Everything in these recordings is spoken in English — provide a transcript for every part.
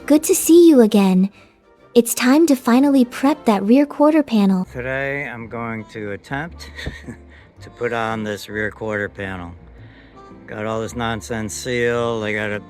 Good to see you again. It's time to finally prep that rear quarter panel. Today I'm going to attempt to put on this rear quarter panel. Got all this nonsense sealed. I got a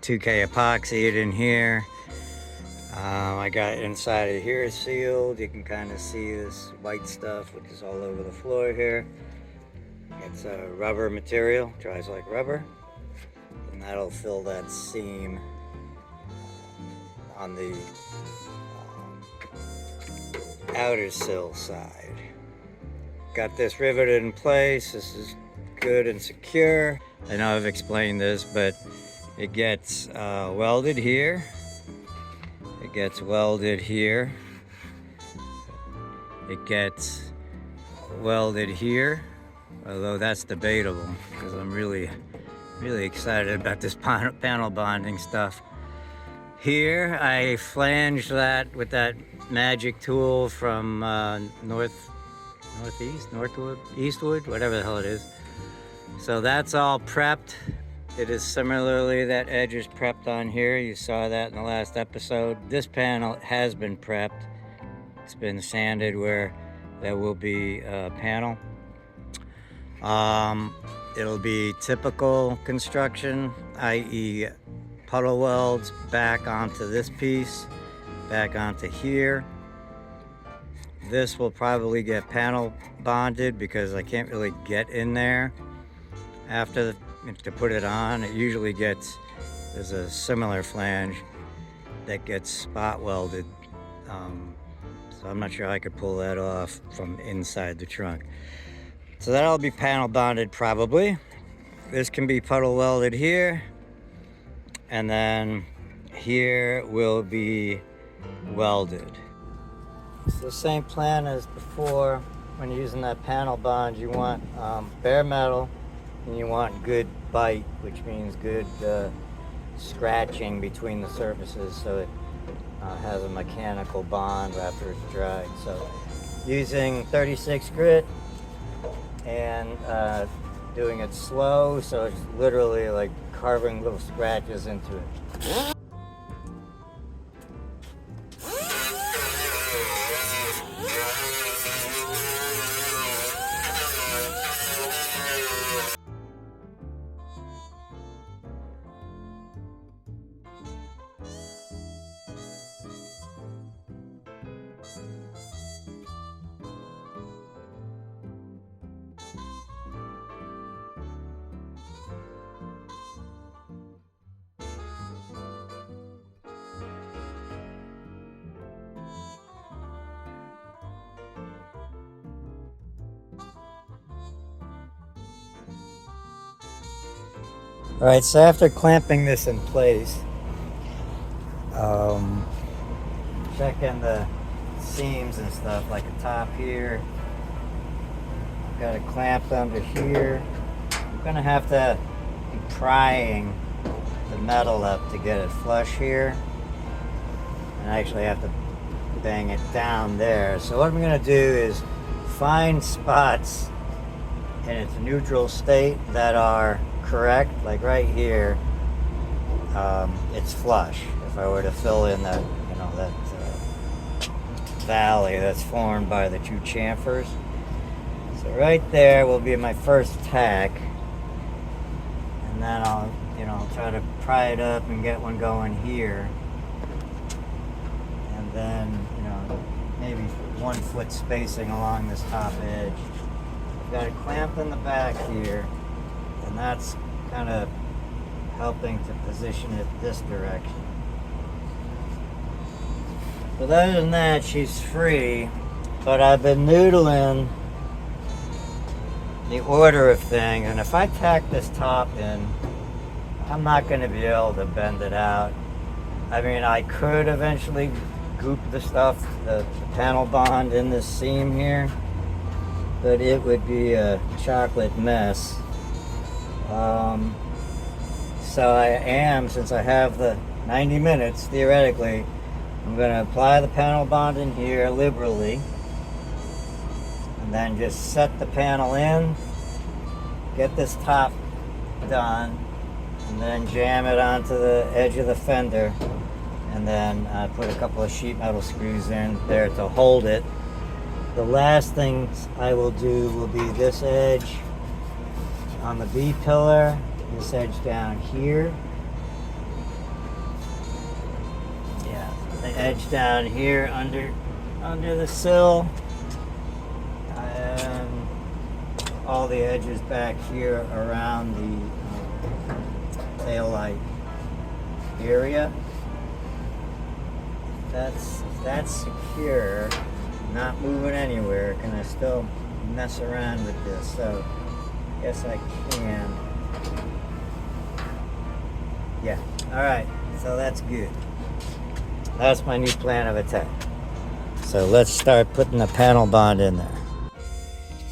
2K epoxied in here. I got inside of here sealed. You can kind of see this white stuff which is all over the floor here. It's a rubber material, dries like rubber, and that'll fill that seam on the outer sill side. Got this riveted in place. This is good and secure. I know I've explained this, but it gets welded here. It gets welded here. It gets welded here, although that's debatable because I'm really excited about this panel bonding stuff. Here I flanged that with that magic tool from Eastwood, whatever the hell it is. So that's all prepped. It is similarly, that edge is prepped on here. You saw that in the last episode. This panel has been prepped. It's been sanded where there will be a panel. It'll be typical construction, i.e. puddle welds back onto this piece, back onto here. This will probably get panel bonded because I can't really get in there after to put it on. It usually gets, there's a similar flange that gets spot welded. So I'm not sure I could pull that off from inside the trunk. So that'll be panel bonded probably. This can be puddle welded here. And then here will be welded. It's the same plan as before. When you're using that panel bond, you want bare metal and you want good bite, which means good scratching between the surfaces so it has a mechanical bond after it's dried. So using 36 grit and doing it slow, so it's literally like carving little scratches into it. Alright, so after clamping this in place, checking the seams and stuff, like the top here, I've got it clamped under here. I'm going to have to be prying the metal up to get it flush here, and I actually have to bang it down there. So what I'm going to do is find spots in its neutral state that are correct, like right here, it's flush. If I were to fill in that, that valley that's formed by the two chamfers. So right there will be my first tack, and then I'll, try to pry it up and get one going here, and then, maybe 1 foot spacing along this top edge. I've got it clamped in the back here, and that's kind of helping to position it this direction. But other than that, she's free, but I've been noodling the order of things, and if I tack this top in, I'm not going to be able to bend it out. I mean, I could eventually goop the stuff, the panel bond in this seam here, but it would be a chocolate mess. So I am, since I have the 90 minutes, theoretically, I'm going to apply the panel bond in here liberally, and then just set the panel in, get this top done, and then jam it onto the edge of the fender, and then I put a couple of sheet metal screws in there to hold it. The last things I will do will be this edge on the B pillar, this edge down here. Yeah, the edge down here under the sill, and all the edges back here around the tail light area. That's secure, not moving anywhere. Can I still mess around with this? So yes, I can. Yeah, all right, so that's good. That's my new plan of attack. So let's start putting the panel bond in there.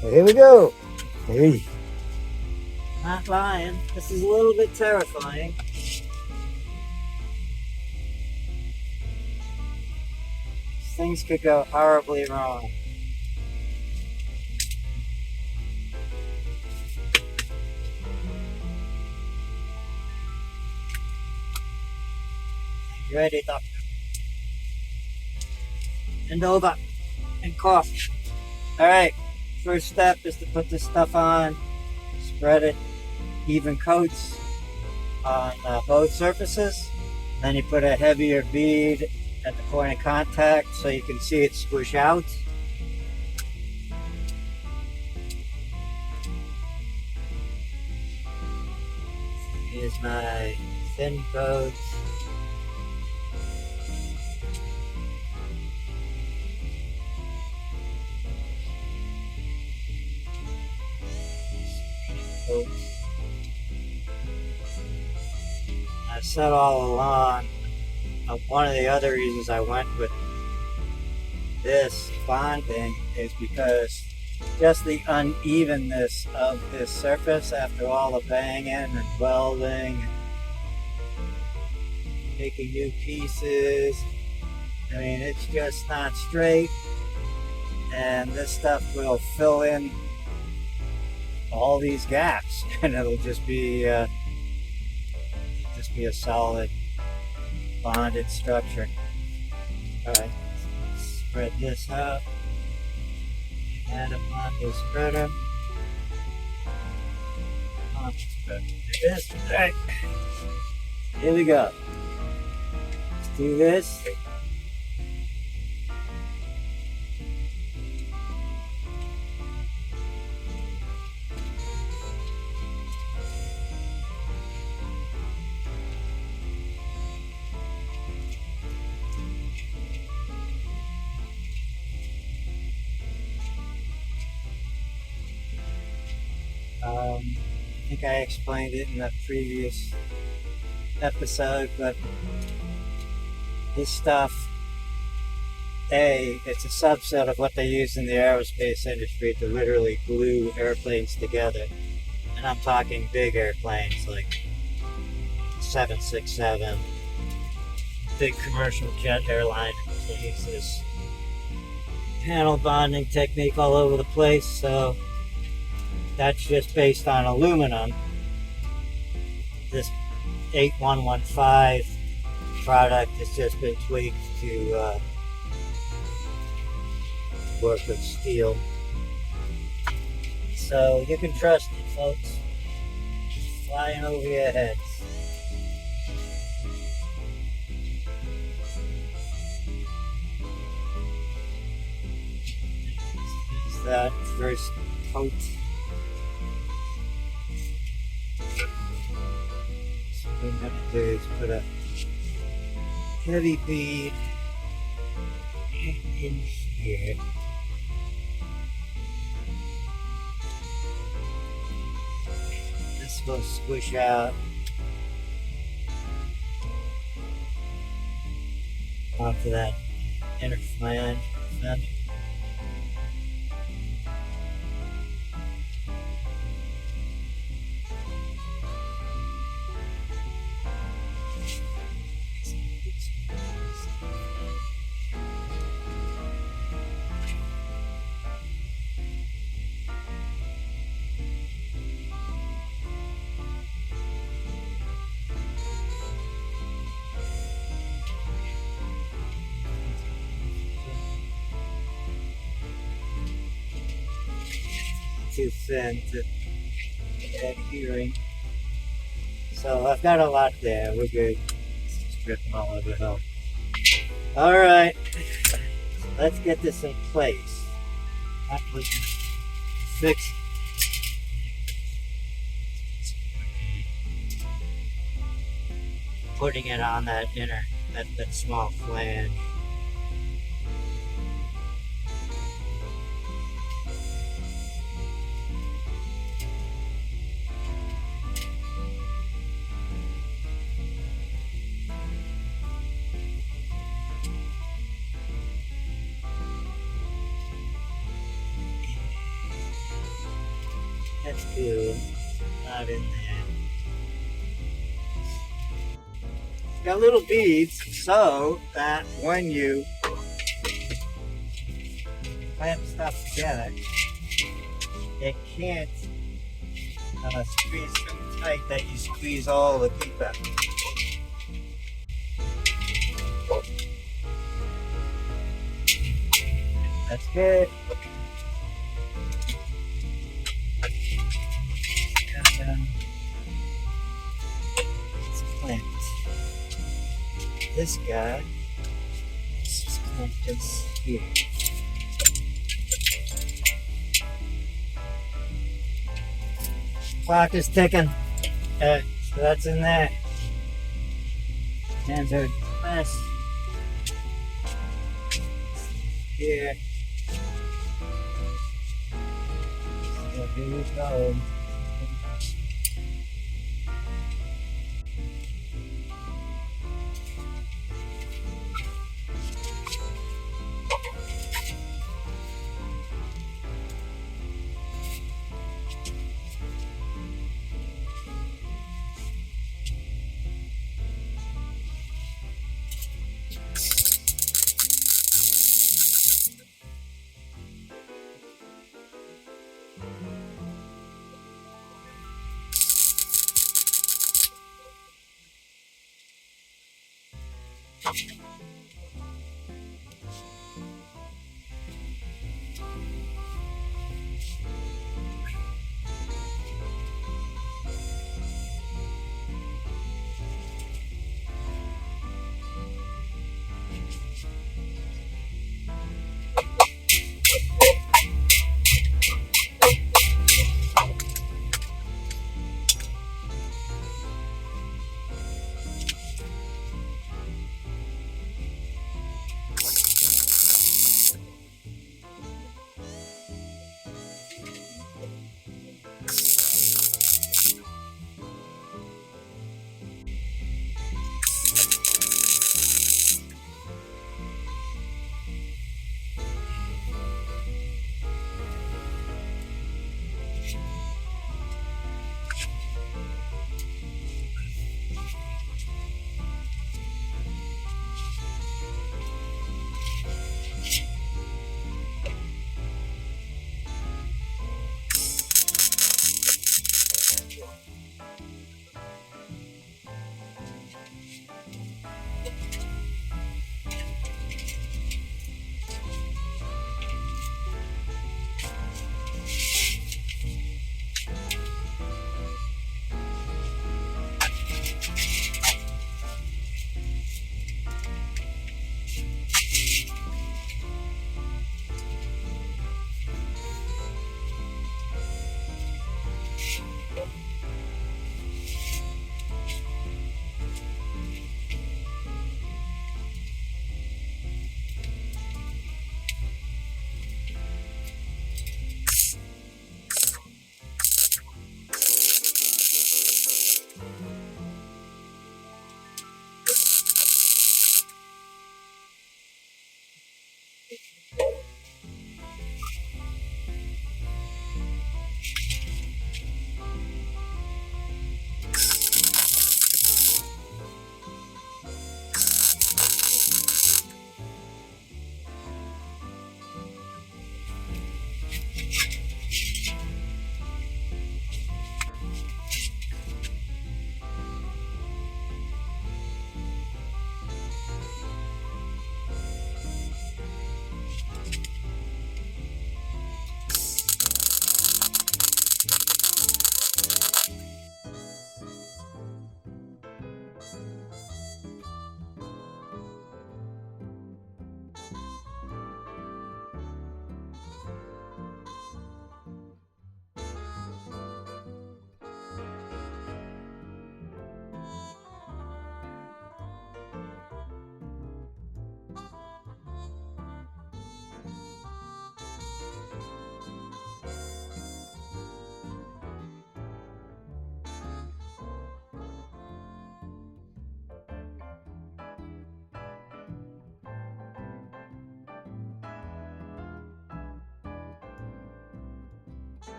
So here we go. Hey. Not lying, this is a little bit terrifying. Things could go horribly wrong. You ready, doctor? And over. And cough. Alright, first step is to put this stuff on. Spread it even coats on both surfaces. Then you put a heavier bead at the point of contact so you can see it squish out. Here's my thin coat. I said all along, one of the other reasons I went with this bonding is because just the unevenness of this surface after all the banging and welding and making new pieces. I mean, it's just not straight, and this stuff will fill in all these gaps and it'll just be a solid bonded structure. Alright, spread this up, add a bonded spreader. Alright, here we go. Let's do this. I think I explained it in the previous episode, but this stuff, it's a subset of what they use in the aerospace industry to literally glue airplanes together. And I'm talking big airplanes like 767, big commercial jet airliners. They use this panel bonding technique all over the place, so that's just based on aluminum. This 8115 product has just been tweaked to work with steel. So you can trust it, folks. It's flying over your heads. This is that first coat. What I'm going to do is put a heavy bead in here. This will squish out onto that inner flange. too thin to get hearing. So I've got a lot there. We're good. Strip them all over the hill. All right, let's get this in place. Actually, fix. Putting it on that that small flange. That's good. Not in there. Got little beads so that when you clamp stuff together, it can't squeeze so tight that you squeeze all the teeth out. That's good. And, let's clamp this guy. Let's just clamp this here. Clock is ticking. So that's in there. Hands are pressed. Here. So here we go.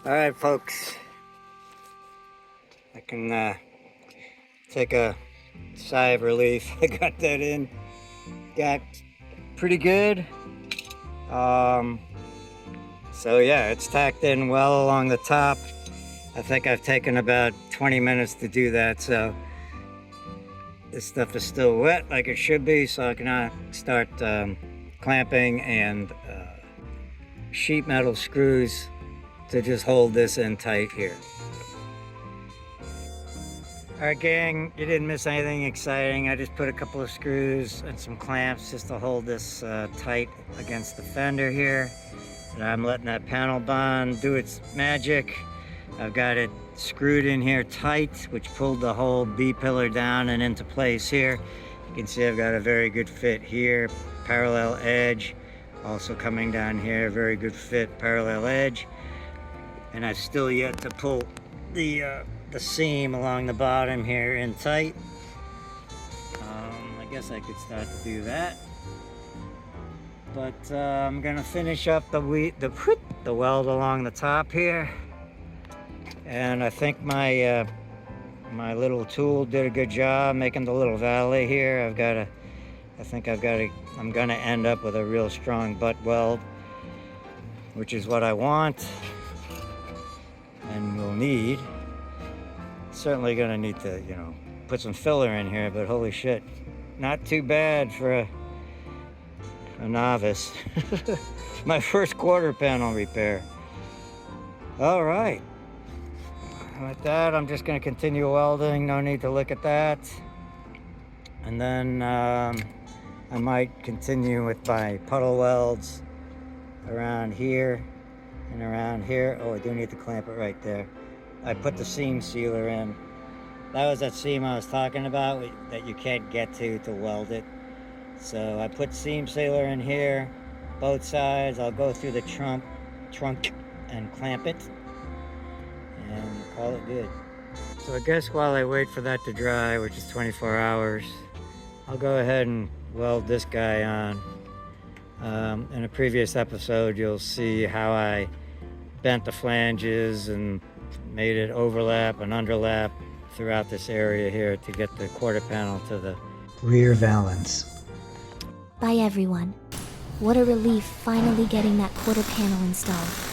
All right, folks. I can take a sigh of relief. I got that in. Got pretty good. So yeah, it's tacked in well along the top. I think I've taken about 20 minutes to do that, so this stuff is still wet like it should be, so I can start clamping and sheet metal screws to just hold this in tight here. Alright gang, you didn't miss anything exciting. I just put a couple of screws and some clamps just to hold this tight against the fender here. And I'm letting that panel bond do its magic. I've got it screwed in here tight, which pulled the whole B-pillar down and into place here. You can see I've got a very good fit here, parallel edge. Also coming down here, very good fit, parallel edge. And I've still yet to pull the seam along the bottom here in tight. I guess I could start to do that. But I'm gonna finish up the weld along the top here. And I think my my little tool did a good job making the little valley here. I'm gonna end up with a real strong butt weld, which is what I want and will need. Certainly gonna need to, you know, put some filler in here, but holy shit, not too bad for a novice. My first quarter panel repair. All right. With that, I'm just going to continue welding. No need to look at that. And then I might continue with my puddle welds around here and around here. Oh, I do need to clamp it right there. I put the seam sealer in. That was that seam I was talking about that you can't get to weld it. So I put seam sealer in here, both sides. I'll go through the trunk and clamp it and call it good. So I guess while I wait for that to dry, which is 24 hours, I'll go ahead and weld this guy on. In a previous episode, you'll see how I bent the flanges and made it overlap and underlap throughout this area here to get the quarter panel to the rear valance. Bye everyone. What a relief finally getting that quarter panel installed.